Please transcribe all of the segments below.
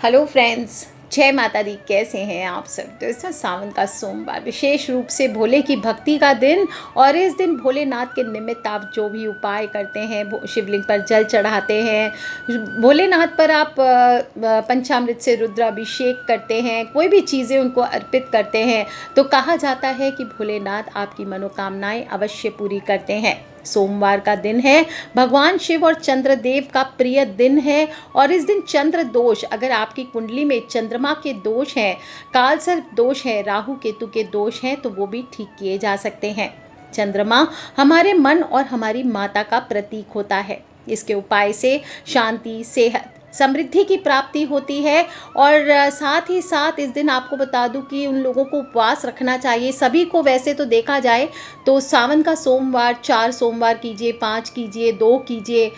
Hello friends, जय माता दी। कैसे हैं आप सब। तो इस सावन का सोमवार विशेष रूप से भोले की भक्ति का दिन, और इस दिन भोलेनाथ के निमित्त आप जो भी उपाय करते हैं, शिवलिंग पर जल चढ़ाते हैं, भोलेनाथ पर आप पंचामृत से रुद्राभिषेक करते हैं, कोई भी चीज़ें उनको अर्पित करते हैं, तो कहा जाता है कि भोलेनाथ आपकी मनोकामनाएं अवश्य पूरी करते हैं। सोमवार का दिन है, भगवान शिव और चंद्रदेव का प्रिय दिन है, और इस दिन चंद्र दोष, अगर आपकी कुंडली में चंद्रमा के दोष हैं, काल सर्प दोष है, राहु केतु के दोष हैं, तो वो भी ठीक किए जा सकते हैं। चंद्रमा हमारे मन और हमारी माता का प्रतीक होता है। इसके उपाय से शांति, सेहत, समृद्धि की प्राप्ति होती है। और साथ ही साथ इस दिन आपको बता दूं कि उन लोगों को उपवास रखना चाहिए, सभी को। वैसे तो देखा जाए तो सावन का सोमवार 4 सोमवार कीजिए, 5 कीजिए, 2 कीजिए,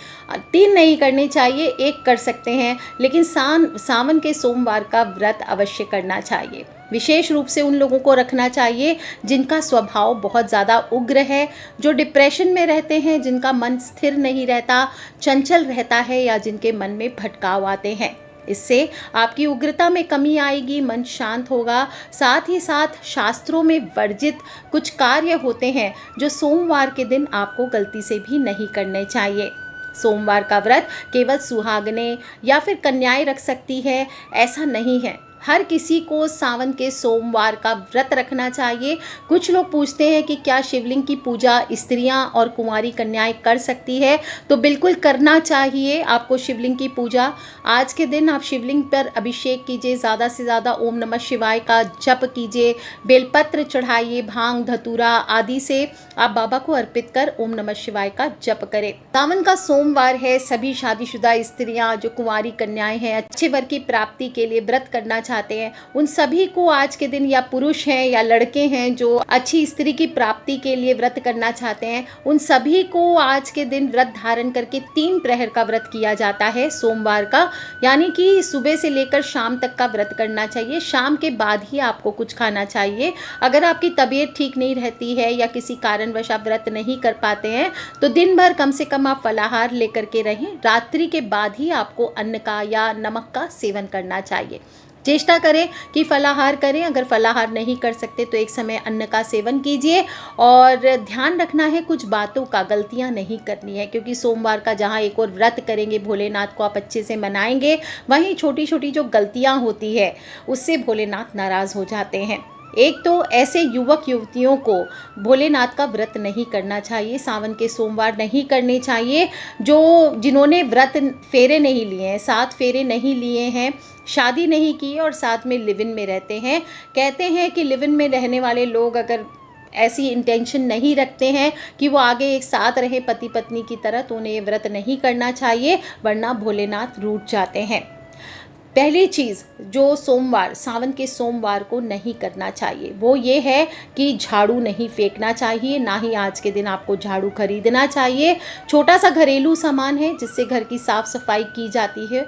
3 नहीं करने चाहिए, 1 कर सकते हैं, लेकिन सावन के सोमवार का व्रत अवश्य करना चाहिए। विशेष रूप से उन लोगों को रखना चाहिए जिनका स्वभाव बहुत ज़्यादा उग्र है, जो डिप्रेशन में रहते हैं, जिनका मन स्थिर नहीं रहता, चंचल रहता है, या जिनके मन में भटकाव आते हैं। इससे आपकी उग्रता में कमी आएगी, मन शांत होगा। साथ ही साथ शास्त्रों में वर्जित कुछ कार्य होते हैं जो सोमवार के दिन आपको गलती से भी नहीं करने चाहिए। सोमवार का व्रत केवल सुहागनें या फिर कन्याएं रख सकती है, ऐसा नहीं है। हर किसी को सावन के सोमवार का व्रत रखना चाहिए। कुछ लोग पूछते हैं कि क्या शिवलिंग की पूजा स्त्रियां और कुंवारी कन्याएं कर सकती है, तो बिल्कुल करना चाहिए आपको शिवलिंग की पूजा। आज के दिन आप शिवलिंग पर अभिषेक कीजिए, ज़्यादा से ज़्यादा ओम नमः शिवाय का जप कीजिए, बेलपत्र चढ़ाइए, भांग धतूरा आदि से आप बाबा को अर्पित कर ओम नमः शिवाय का जप करें। सावन का सोमवार है, सभी शादीशुदा स्त्रियां, जो कुंवारी कन्याएं हैं, अच्छे वर की प्राप्ति के लिए व्रत करना चाहते हैं, उन सभी को आज के दिन, या पुरुष हैं या लड़के हैं जो अच्छी स्त्री की प्राप्ति के लिए व्रत करना चाहते हैं, उन सभी को आज के दिन व्रत धारण करके 3 प्रहर का व्रत किया जाता है सोमवार का। यानी कि सुबह से लेकर शाम तक का व्रत करना चाहिए। शाम के बाद ही आपको कुछ खाना चाहिए। अगर आपकी तबीयत ठीक नहीं रहती है या किसी कारणवश आप व्रत नहीं कर पाते हैं, तो दिन भर कम से कम आप फलाहार लेकर के रहें। रात्रि के बाद ही आपको अन्न का या नमक का सेवन करना चाहिए। चेष्टा करें कि फलाहार करें। अगर फलाहार नहीं कर सकते तो एक समय अन्न का सेवन कीजिए। और ध्यान रखना है, कुछ बातों का गलतियां नहीं करनी है, क्योंकि सोमवार का जहां एक और व्रत करेंगे, भोलेनाथ को आप अच्छे से मनाएंगे, वहीं छोटी छोटी जो गलतियां होती है उससे भोलेनाथ नाराज हो जाते हैं। एक तो ऐसे युवक युवतियों को भोलेनाथ का व्रत नहीं करना चाहिए, सावन के सोमवार नहीं करने चाहिए, जिन्होंने व्रत फेरे नहीं लिए हैं, 7 फेरे नहीं लिए हैं, शादी नहीं की और साथ में लिव इन में रहते हैं। कहते हैं कि लिव इन में रहने वाले लोग अगर ऐसी इंटेंशन नहीं रखते हैं कि वो आगे एक साथ रहे पति पत्नी की तरह, तो उन्हें ये व्रत नहीं करना चाहिए, वरना भोलेनाथ रूठ जाते हैं। पहली चीज़ जो सावन के सोमवार को नहीं करना चाहिए वो ये है कि झाड़ू नहीं फेंकना चाहिए, ना ही आज के दिन आपको झाड़ू खरीदना चाहिए। छोटा सा घरेलू सामान है जिससे घर की साफ सफाई की जाती है,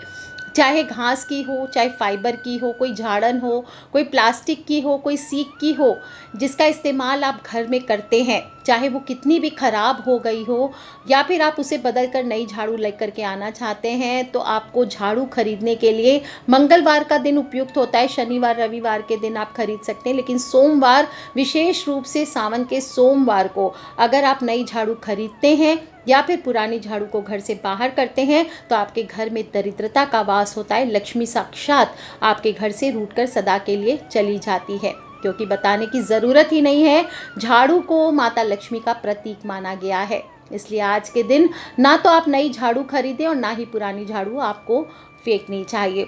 चाहे घास की हो, चाहे फाइबर की हो, कोई झाड़न हो, कोई प्लास्टिक की हो, कोई सीक की हो, जिसका इस्तेमाल आप घर में करते हैं, चाहे वो कितनी भी ख़राब हो गई हो, या फिर आप उसे बदल कर नई झाड़ू लेकर के आना चाहते हैं, तो आपको झाड़ू खरीदने के लिए मंगलवार का दिन उपयुक्त होता है। शनिवार रविवार के दिन आप खरीद सकते हैं, लेकिन सोमवार, विशेष रूप से सावन के सोमवार को अगर आप नई झाड़ू खरीदते हैं या फिर पुरानी झाड़ू को घर से बाहर करते हैं, तो आपके घर में दरिद्रता का वास होता है। लक्ष्मी साक्षात आपके घर से रूठ कर सदा के लिए चली जाती है, क्योंकि बताने की ज़रूरत ही नहीं है, झाड़ू को माता लक्ष्मी का प्रतीक माना गया है। इसलिए आज के दिन ना तो आप नई झाड़ू खरीदें और ना ही पुरानी झाड़ू आपको फेंकनी चाहिए।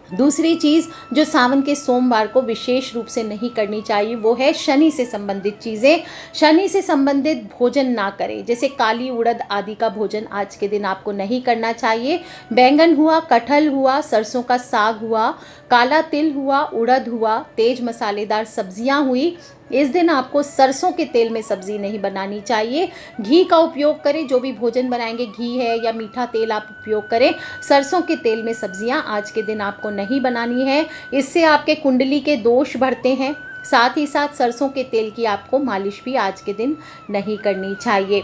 दूसरी चीज़ जो सावन के सोमवार को विशेष रूप से नहीं करनी चाहिए वो है शनि से संबंधित चीज़ें। शनि से संबंधित भोजन ना करें, जैसे काली उड़द आदि का भोजन आज के दिन आपको नहीं करना चाहिए। बैंगन हुआ, कटहल हुआ, सरसों का साग हुआ, काला तिल हुआ, उड़द हुआ, तेज मसालेदार सब्जियां हुई, इस दिन आपको सरसों के तेल में सब्जी नहीं बनानी चाहिए। घी का उपयोग करें, जो भी भोजन बनाएंगे घी है या मीठा तेल आप उपयोग करें। सरसों के तेल में सब्जियां आज के दिन आपको नहीं बनानी है, इससे आपके कुंडली के दोष बढ़ते हैं। साथ ही साथ सरसों के तेल की आपको मालिश भी आज के दिन नहीं करनी चाहिए।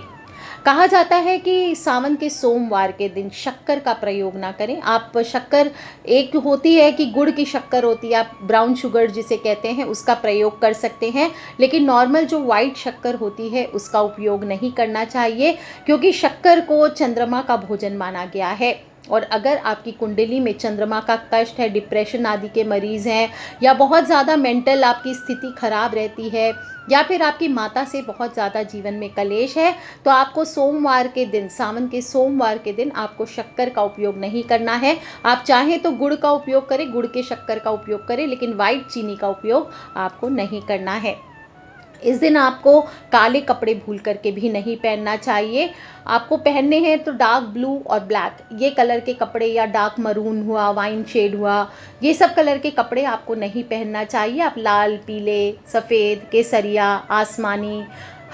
कहा जाता है कि सावन के सोमवार के दिन शक्कर का प्रयोग ना करें। आप शक्कर, एक होती है कि गुड़ की शक्कर होती है, आप ब्राउन शुगर जिसे कहते हैं उसका प्रयोग कर सकते हैं, लेकिन नॉर्मल जो वाइट शक्कर होती है उसका उपयोग नहीं करना चाहिए, क्योंकि शक्कर को चंद्रमा का भोजन माना गया है। और अगर आपकी कुंडली में चंद्रमा का कष्ट है, डिप्रेशन आदि के मरीज़ हैं, या बहुत ज़्यादा मेंटल आपकी स्थिति खराब रहती है, या फिर आपकी माता से बहुत ज़्यादा जीवन में कलेश है, तो आपको सोमवार के दिन, सावन के सोमवार के दिन आपको शक्कर का उपयोग नहीं करना है। आप चाहें तो गुड़ का उपयोग करें, गुड़ के शक्कर का उपयोग करें, लेकिन वाइट चीनी का उपयोग आपको नहीं करना है। इस दिन आपको काले कपड़े भूल करके भी नहीं पहनना चाहिए। आपको पहनने हैं तो डार्क ब्लू और ब्लैक, ये कलर के कपड़े, या डार्क मरून हुआ, वाइन शेड हुआ, ये सब कलर के कपड़े आपको नहीं पहनना चाहिए। आप लाल, पीले, सफ़ेद, केसरिया, आसमानी,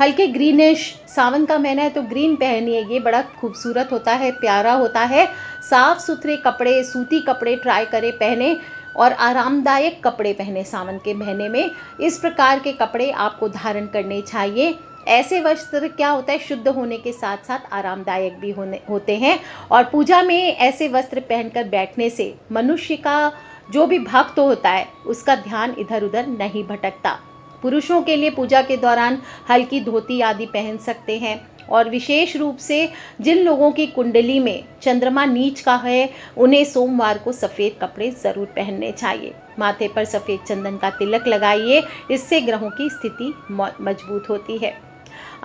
हल्के ग्रीनिश, सावन का महीना है तो ग्रीन पहनिए, ये बड़ा खूबसूरत होता है, प्यारा होता है। साफ़ सुथरे कपड़े, सूती कपड़े ट्राई करें पहने, और आरामदायक कपड़े पहने सावन के महीने में। इस प्रकार के कपड़े आपको धारण करने चाहिए। ऐसे वस्त्र क्या होता है, शुद्ध होने के साथ साथ आरामदायक भी होते हैं। और पूजा में ऐसे वस्त्र पहनकर बैठने से मनुष्य का जो भी भक्त होता है उसका ध्यान इधर उधर नहीं भटकता। पुरुषों के लिए पूजा के दौरान हल्की धोती आदि पहन सकते हैं। और विशेष रूप से जिन लोगों की कुंडली में चंद्रमा नीच का है, उन्हें सोमवार को सफ़ेद कपड़े ज़रूर पहनने चाहिए। माथे पर सफ़ेद चंदन का तिलक लगाइए, इससे ग्रहों की स्थिति मजबूत होती है।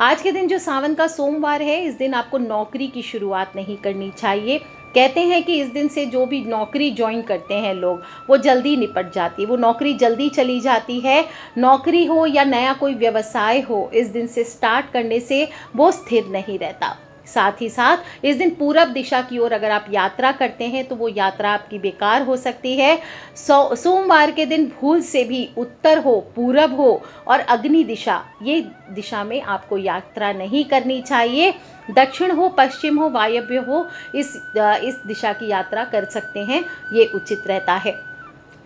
आज के दिन जो सावन का सोमवार है, इस दिन आपको नौकरी की शुरुआत नहीं करनी चाहिए। कहते हैं कि इस दिन से जो भी नौकरी ज्वाइन करते हैं लोग, वो जल्दी निपट जाती है, वो नौकरी जल्दी चली जाती है। नौकरी हो या नया कोई व्यवसाय हो, इस दिन से स्टार्ट करने से वो स्थिर नहीं रहता। साथ ही साथ इस दिन पूरब दिशा की ओर अगर आप यात्रा करते हैं तो वो यात्रा आपकी बेकार हो सकती है। सोमवार के दिन भूल से भी उत्तर हो, पूरब हो और अग्नि दिशा, ये दिशा में आपको यात्रा नहीं करनी चाहिए। दक्षिण हो, पश्चिम हो, वायव्य हो, इस दिशा की यात्रा कर सकते हैं, ये उचित रहता है।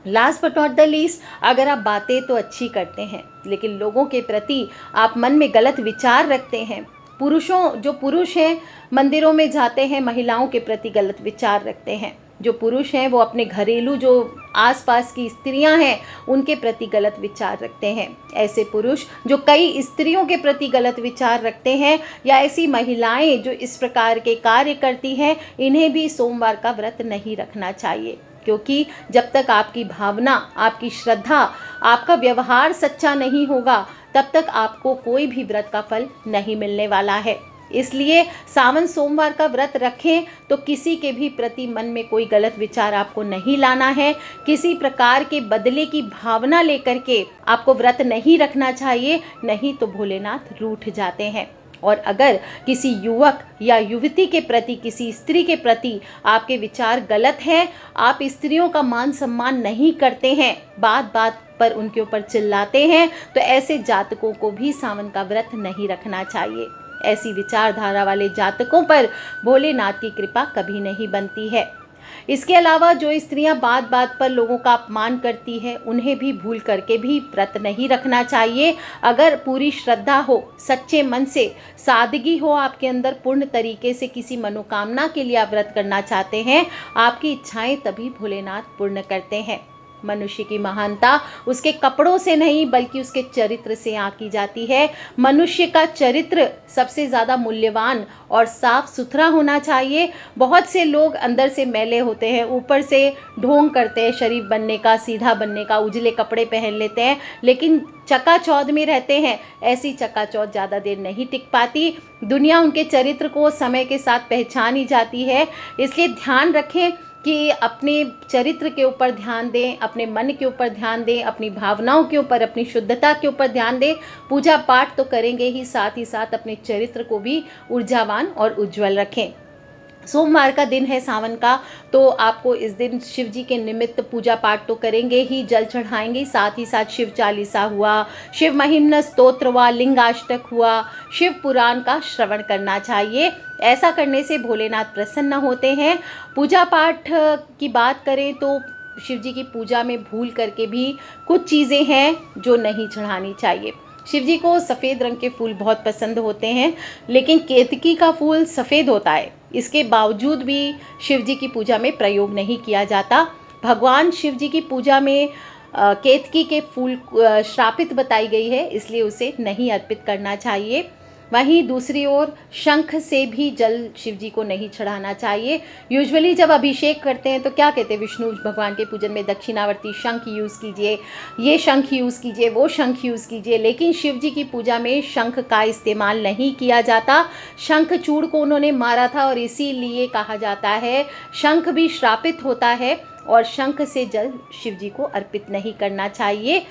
Last but not the least, अगर आप बातें तो अच्छी करते हैं, लेकिन लोगों के प्रति आप मन में गलत विचार रखते हैं, जो पुरुष हैं मंदिरों में जाते हैं, महिलाओं के प्रति गलत विचार रखते हैं। जो पुरुष हैं वो अपने घरेलू जो आसपास की स्त्रियां हैं उनके प्रति गलत विचार रखते हैं। ऐसे पुरुष जो कई स्त्रियों के प्रति गलत विचार रखते हैं, या ऐसी महिलाएं जो इस प्रकार के कार्य करती हैं, इन्हें भी सोमवार का व्रत नहीं रखना चाहिए। क्योंकि जब तक आपकी भावना, आपकी श्रद्धा, आपका व्यवहार सच्चा नहीं होगा, तब तक आपको कोई भी व्रत का फल नहीं मिलने वाला है। इसलिए सावन सोमवार का व्रत रखें तो किसी के भी प्रति मन में कोई गलत विचार आपको नहीं लाना है। किसी प्रकार के बदले की भावना लेकर के आपको व्रत नहीं रखना चाहिए, नहीं तो भोलेनाथ रूठ जाते हैं। और अगर किसी युवक या युवती के प्रति, किसी स्त्री के प्रति आपके विचार गलत हैं, आप स्त्रियों का मान सम्मान नहीं करते हैं, बात बात पर उनके ऊपर चिल्लाते हैं, तो ऐसे जातकों को भी सावन का व्रत नहीं रखना चाहिए। ऐसी विचारधारा वाले जातकों पर भोलेनाथ की कृपा कभी नहीं बनती है। इसके अलावा जो स्त्रियां बात बात पर लोगों का अपमान करती है, उन्हें भी भूल करके भी व्रत नहीं रखना चाहिए। अगर पूरी श्रद्धा हो, सच्चे मन से, सादगी हो आपके अंदर, पूर्ण तरीके से किसी मनोकामना के लिए आप व्रत करना चाहते हैं, आपकी इच्छाएं तभी भोलेनाथ पूर्ण करते हैं। मनुष्य की महानता उसके कपड़ों से नहीं बल्कि उसके चरित्र से आंकी जाती है। मनुष्य का चरित्र सबसे ज़्यादा मूल्यवान और साफ सुथरा होना चाहिए। बहुत से लोग अंदर से मैले होते हैं, ऊपर से ढोंग करते हैं शरीफ बनने का, सीधा बनने का, उजले कपड़े पहन लेते हैं, लेकिन चकाचौंध में रहते हैं। ऐसी चकाचौंध ज़्यादा देर नहीं टिक पाती। दुनिया उनके चरित्र को समय के साथ पहचान ही जाती है। इसलिए ध्यान रखें कि अपने चरित्र के ऊपर ध्यान दें, अपने मन के ऊपर ध्यान दें, अपनी भावनाओं के ऊपर, अपनी शुद्धता के ऊपर ध्यान दें। पूजा पाठ तो करेंगे ही साथ अपने चरित्र को भी ऊर्जावान और उज्जवल रखें। सोमवार का दिन है सावन का, तो आपको इस दिन शिव जी के निमित्त पूजा पाठ तो करेंगे ही, जल चढ़ाएंगे, साथ ही साथ शिव चालीसा हुआ, शिव महिम्न स्तोत्र हुआ, लिंगाष्टक हुआ, शिव पुराण का श्रवण करना चाहिए। ऐसा करने से भोलेनाथ प्रसन्न होते हैं। पूजा पाठ की बात करें तो शिव जी की पूजा में भूल करके भी कुछ चीज़ें हैं जो नहीं चढ़ानी चाहिए। शिव जी को सफ़ेद रंग के फूल बहुत पसंद होते हैं, लेकिन केतकी का फूल सफ़ेद होता है। इसके बावजूद भी शिव जी की पूजा में प्रयोग नहीं किया जाता। भगवान शिव जी की पूजा में केतकी के फूल श्रापित बताई गई है, इसलिए उसे नहीं अर्पित करना चाहिए। वहीं दूसरी ओर शंख से भी जल शिव जी को नहीं चढ़ाना चाहिए। यूजुअली जब अभिषेक करते हैं तो क्या कहते हैं, विष्णु भगवान के पूजन में दक्षिणावर्ती शंख यूज़ कीजिए, ये शंख यूज़ कीजिए, वो शंख यूज़ कीजिए, लेकिन शिव जी की पूजा में शंख का इस्तेमाल नहीं किया जाता। शंखचूड़ को उन्होंने मारा था और इसीलिए कहा जाता है शंख भी श्रापित होता है और शंख से जल शिव जी को अर्पित नहीं करना चाहिए।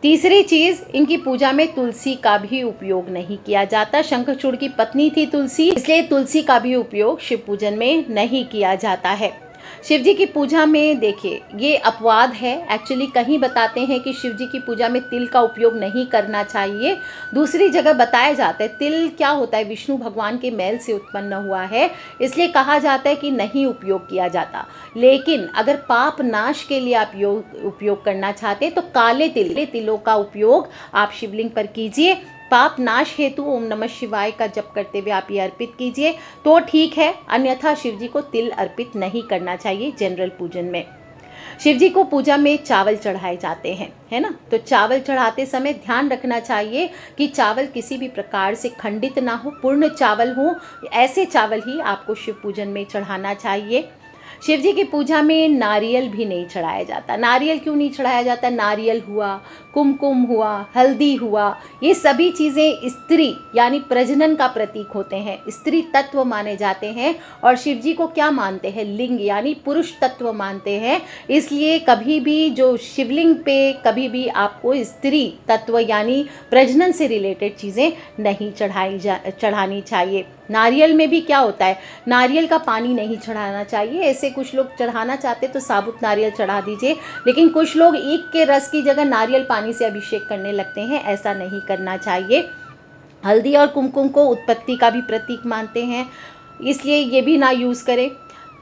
तीसरी चीज़, इनकी पूजा में तुलसी का भी उपयोग नहीं किया जाता। शंखचूड़ की पत्नी थी तुलसी, इसलिए तुलसी का भी उपयोग शिव पूजन में नहीं किया जाता है। शिव जी की पूजा में देखिए, ये अपवाद है। एक्चुअली कहीं बताते हैं कि शिव जी की पूजा में तिल का उपयोग नहीं करना चाहिए। दूसरी जगह बताया जाता है तिल क्या होता है, विष्णु भगवान के मैल से उत्पन्न हुआ है, इसलिए कहा जाता है कि नहीं उपयोग किया जाता। लेकिन अगर पाप नाश के लिए आप उपयोग करना चाहते हैं तो काले तिलों का उपयोग आप शिवलिंग पर कीजिए। पाप नाश हेतु ओम नमः शिवाय का जप करते हुए आप ये अर्पित कीजिए तो ठीक है, अन्यथा शिव जी को तिल अर्पित नहीं करना चाहिए जनरल पूजन में। शिव जी को पूजा में चावल चढ़ाए जाते हैं, है ना। तो चावल चढ़ाते समय ध्यान रखना चाहिए कि चावल किसी भी प्रकार से खंडित ना हो, पूर्ण चावल हो। ऐसे चावल ही आपको शिव पूजन में चढ़ाना चाहिए। शिव जी की पूजा में नारियल भी नहीं चढ़ाया जाता। नारियल क्यों नहीं चढ़ाया जाता? नारियल हुआ, कुमकुम हुआ, हल्दी हुआ, ये सभी चीज़ें स्त्री यानी प्रजनन का प्रतीक होते हैं, स्त्री तत्व माने जाते हैं। और शिव जी को क्या मानते हैं? लिंग यानी पुरुष तत्व मानते हैं। इसलिए कभी भी जो शिवलिंग पे कभी भी आपको स्त्री तत्व यानी प्रजनन से रिलेटेड चीज़ें नहीं चढ़ानी चाहिए। नारियल में भी क्या होता है, नारियल का पानी नहीं चढ़ाना चाहिए। ऐसे कुछ लोग चढ़ाना चाहते तो साबुत नारियल चढ़ा दीजिए, लेकिन कुछ लोग ईख के रस की जगह नारियल पानी से अभिषेक करने लगते हैं, ऐसा नहीं करना चाहिए। हल्दी और कुमकुम को उत्पत्ति का भी प्रतीक मानते हैं, इसलिए ये भी ना यूज़ करें।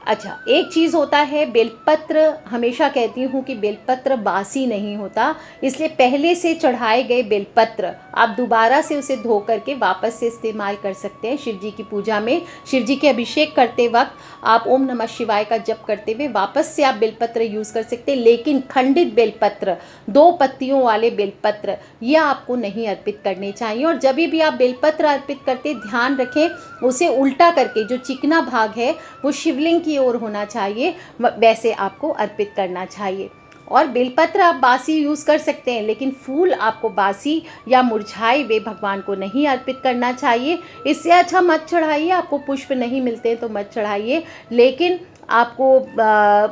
अच्छा, एक चीज़ होता है बेलपत्र, हमेशा कहती हूँ कि बेलपत्र बासी नहीं होता, इसलिए पहले से चढ़ाए गए बेलपत्र आप दोबारा से उसे धो करके वापस से इस्तेमाल कर सकते हैं। शिव जी की पूजा में शिव जी के अभिषेक करते वक्त आप ओम नमः शिवाय का जप करते हुए वापस से आप बेलपत्र यूज़ कर सकते हैं, लेकिन खंडित बेलपत्र, 2 पत्तियों वाले बेलपत्र, ये आपको नहीं अर्पित करने चाहिए। और जब भी आप बेलपत्र अर्पित करते ध्यान रखें उसे उल्टा करके, जो चिकना भाग है वो शिवलिंग की ओर होना चाहिए, वैसे आपको अर्पित करना चाहिए। और बेलपत्र आप बासी यूज़ कर सकते हैं, लेकिन फूल आपको बासी या मुरझाए हुए भगवान को नहीं अर्पित करना चाहिए। इससे अच्छा मत चढ़ाइए, आपको पुष्प नहीं मिलते तो मत चढ़ाइए, लेकिन आपको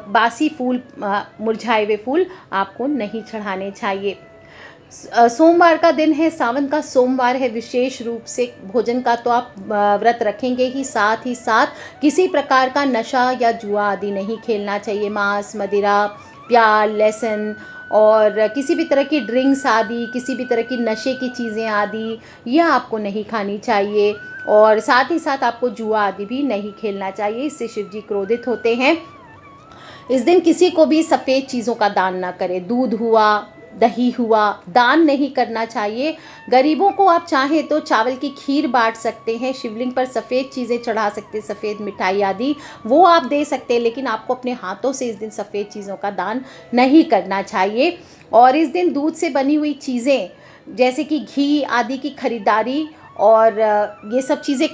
बासी फूल, मुरझाए हुए फूल आपको नहीं चढ़ाने चाहिए। सोमवार का दिन है, सावन का सोमवार है, विशेष रूप से भोजन का तो आप व्रत रखेंगे ही साथ किसी प्रकार का नशा या जुआ आदि नहीं खेलना चाहिए। मांस, मदिरा, प्याज, लहसुन और किसी भी तरह की ड्रिंक्स आदि, किसी भी तरह की नशे की चीज़ें आदि, यह आपको नहीं खानी चाहिए। और साथ ही साथ आपको जुआ आदि भी नहीं खेलना चाहिए, इससे शिव जी क्रोधित होते हैं। इस दिन किसी को भी सफ़ेद चीज़ों का दान ना करें, दूध हुआ, दही हुआ, दान नहीं करना चाहिए। गरीबों को आप चाहें तो चावल की खीर बांट सकते हैं, शिवलिंग पर सफ़ेद चीज़ें चढ़ा सकते हैं, सफ़ेद मिठाई आदि वो आप दे सकते हैं, लेकिन आपको अपने हाथों से इस दिन सफ़ेद चीज़ों का दान नहीं करना चाहिए। और इस दिन दूध से बनी हुई चीज़ें जैसे कि घी आदि की खरीदारी और ये सब चीज़ें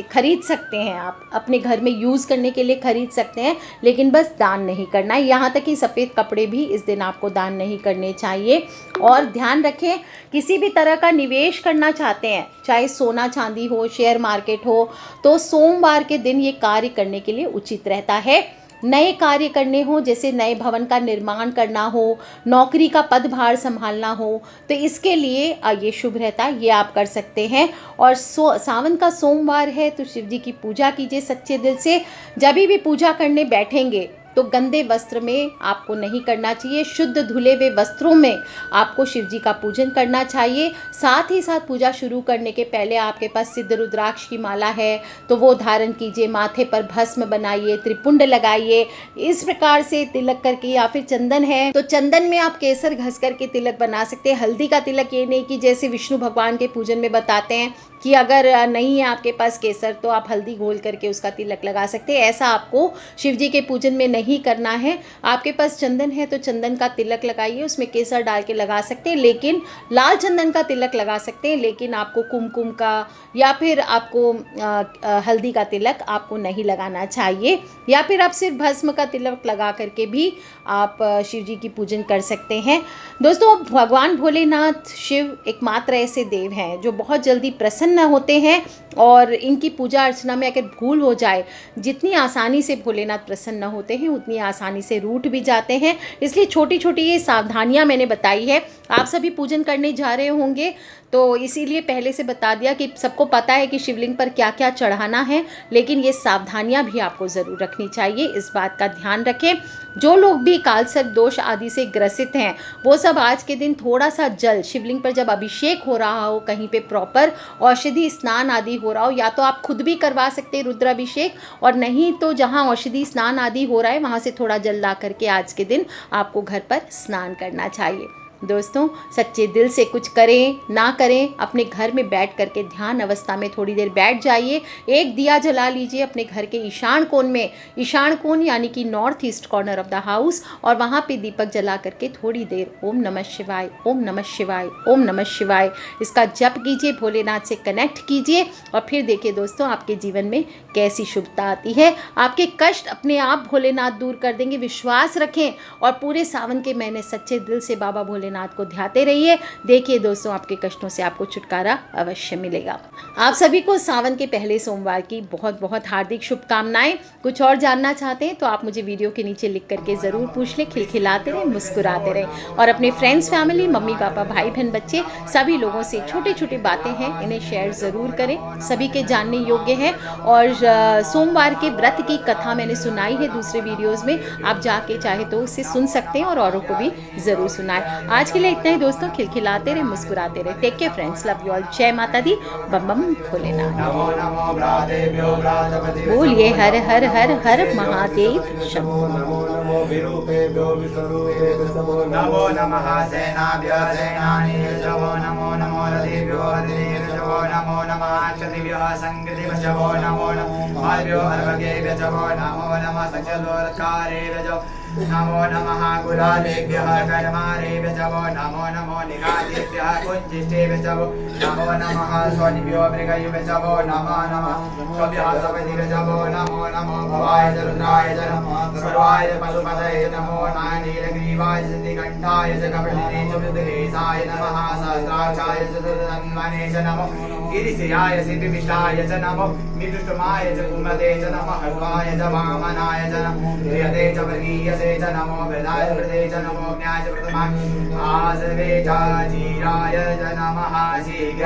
खरीद सकते हैं, आप अपने घर में यूज़ करने के लिए खरीद सकते हैं, लेकिन बस दान नहीं करना है। यहाँ तक कि सफ़ेद कपड़े भी इस दिन आपको दान नहीं करने चाहिए। और ध्यान रखें, किसी भी तरह का निवेश करना चाहते हैं, चाहे सोना चांदी हो, शेयर मार्केट हो, तो सोमवार के दिन ये कार्य करने के लिए उचित रहता है। नए कार्य करने हो, जैसे नए भवन का निर्माण करना हो, नौकरी का पदभार संभालना हो, तो इसके लिए ये शुभ रहता है, ये आप कर सकते हैं। और सावन का सोमवार है तो शिव जी की पूजा कीजिए सच्चे दिल से। जब भी पूजा करने बैठेंगे तो गंदे वस्त्र में आपको नहीं करना चाहिए। शुद्ध धुले हुए वस्त्रों में आपको शिव जी का पूजन करना चाहिए। साथ ही साथ पूजा शुरू करने के पहले आपके पास सिद्ध रुद्राक्ष की माला है तो वो धारण कीजिए, माथे पर भस्म बनाइए, त्रिपुंड लगाइए, इस प्रकार से तिलक करके, या फिर चंदन है तो चंदन में आप केसर घस करके तिलक बना सकते हैं। हल्दी का तिलक ये नहीं कि जैसे विष्णु भगवान के पूजन में बताते हैं कि अगर नहीं है आपके पास केसर तो आप हल्दी घोल करके उसका तिलक लगा सकते हैं। ऐसा आपको शिव जी के पूजन में नहीं करना है। आपके पास चंदन है तो चंदन का तिलक लगाइए, उसमें केसर डाल के लगा सकते हैं, लेकिन लाल चंदन का तिलक लगा सकते हैं, लेकिन आपको कुमकुम का या फिर आपको हल्दी का तिलक आपको नहीं लगाना चाहिए। या फिर आप सिर्फ भस्म का तिलक लगा करके भी आप शिव जी की पूजन कर सकते हैं। दोस्तों, भगवान भोलेनाथ शिव एकमात्र ऐसे देव हैं जो बहुत जल्दी प्रसन्न होते हैं, और इनकी पूजा अर्चना में अगर भूल हो जाए, जितनी आसानी से भोलेनाथ प्रसन्न होते हैं उतनी आसानी से रूठ भी जाते हैं। इसलिए छोटी छोटी ये सावधानियां मैंने बताई है। आप सभी पूजन करने जा रहे होंगे तो इसीलिए पहले से बता दिया कि सबको पता है कि शिवलिंग पर क्या क्या चढ़ाना है, लेकिन ये सावधानियां भी आपको ज़रूर रखनी चाहिए। इस बात का ध्यान रखें। जो लोग भी कालसर्प दोष आदि से ग्रसित हैं वो सब आज के दिन थोड़ा सा जल शिवलिंग पर जब अभिषेक हो रहा हो, कहीं पे प्रॉपर औषधि स्नान आदि हो रहा हो, या तो आप खुद भी करवा सकते हैं रुद्राभिषेक, और नहीं तो जहां औषधि स्नान आदि हो रहा है वहां से थोड़ा जल ला करके आज के दिन आपको घर पर स्नान करना चाहिए। दोस्तों, सच्चे दिल से कुछ करें ना करें, अपने घर में बैठ करके ध्यान अवस्था में थोड़ी देर बैठ जाइए। एक दिया जला लीजिए अपने घर के ईशान कोण में, ईशान कोण यानी कि north east corner of the house, और वहाँ पे दीपक जला करके थोड़ी देर ओम नमः शिवाय, ओम नमः शिवाय, ओम नमः शिवाय इसका जप कीजिए, भोलेनाथ से कनेक्ट कीजिए, और फिर देखिए दोस्तों आपके जीवन में कैसी शुभता आती है। आपके कष्ट अपने आप भोलेनाथ दूर कर देंगे, विश्वास रखें, और पूरे सावन के महीने सच्चे दिल से बाबा भोलेनाथ को ध्याते रहिए। देखिए दोस्तों, आपके कष्टों से आपको छुटकारा अवश्य मिलेगा। आप सभी को सावन के पहले सोमवार की बहुत बहुत हार्दिक शुभकामनाएं। कुछ और जानना चाहते हैं तो आप मुझे वीडियो के नीचे लिख करके जरूर पूछ लें। खिलखिलाते रहें, मुस्कुराते रहें, और अपने फ्रेंड्स, फैमिली, मम्मी पापा, भाई बहन, बच्चे सभी लोगों से छोटे छोटे बातें हैं इन्हें शेयर जरूर करें, सभी के जानने योग्य है। और सोमवार के व्रत की कथा मैंने सुनाई है दूसरे वीडियोज में, आप जाके चाहे तो उसे सुन सकते हैं और औरों को भी जरूर सुनाएं। आज के लिए इतना ही दोस्तों। खिलखिलाते रहे, मुस्कुराते रहे। Take care friends, love you all. जय माता दी, बम बम भोलेनाथ। बोलिए हर हर हर हर महादेव शंभो। नमो नमः सेनाभ्यो सेनानीभ्यो नमो नमो रथेभ्यो रथेभ्यो नमो नमः क्षत्रिभ्यो संकृतिभ्यो नमो नमः आर्भ्यो अर्भकेभ्यो नमो नमः सकललोकारेभ्यो नमो नमः गुरालेभ्यः कर्मारेभ्यो नमो नमो निगादेभ्यः कुञ्जिष्टेभ्यो नमो नमः स्वनिभ्यो मृगयुभ्यो नमो नमः स्वभ्यः सपतिभ्यो नमो नमो भवाय च रुद्राय च नमः सर्वाय पशुपतये नमो नीलग्रीवाय सिद्धिकण्ठाय च कपिलिने च मृदुलेशाय नमः सहस्राक्षाय च तन्वने च नमो गिरिशिराय सिद्धिविष्टाय च नमो मृदुष्टमाय च कुमते च नमः हर्वाय च वामनाय च नमो प्रियते च वर्गीयसे च नमो वृदाय वृदे च नमो ज्ञाय च प्रथमाय आसवे च जीराय च नमः शीघ्र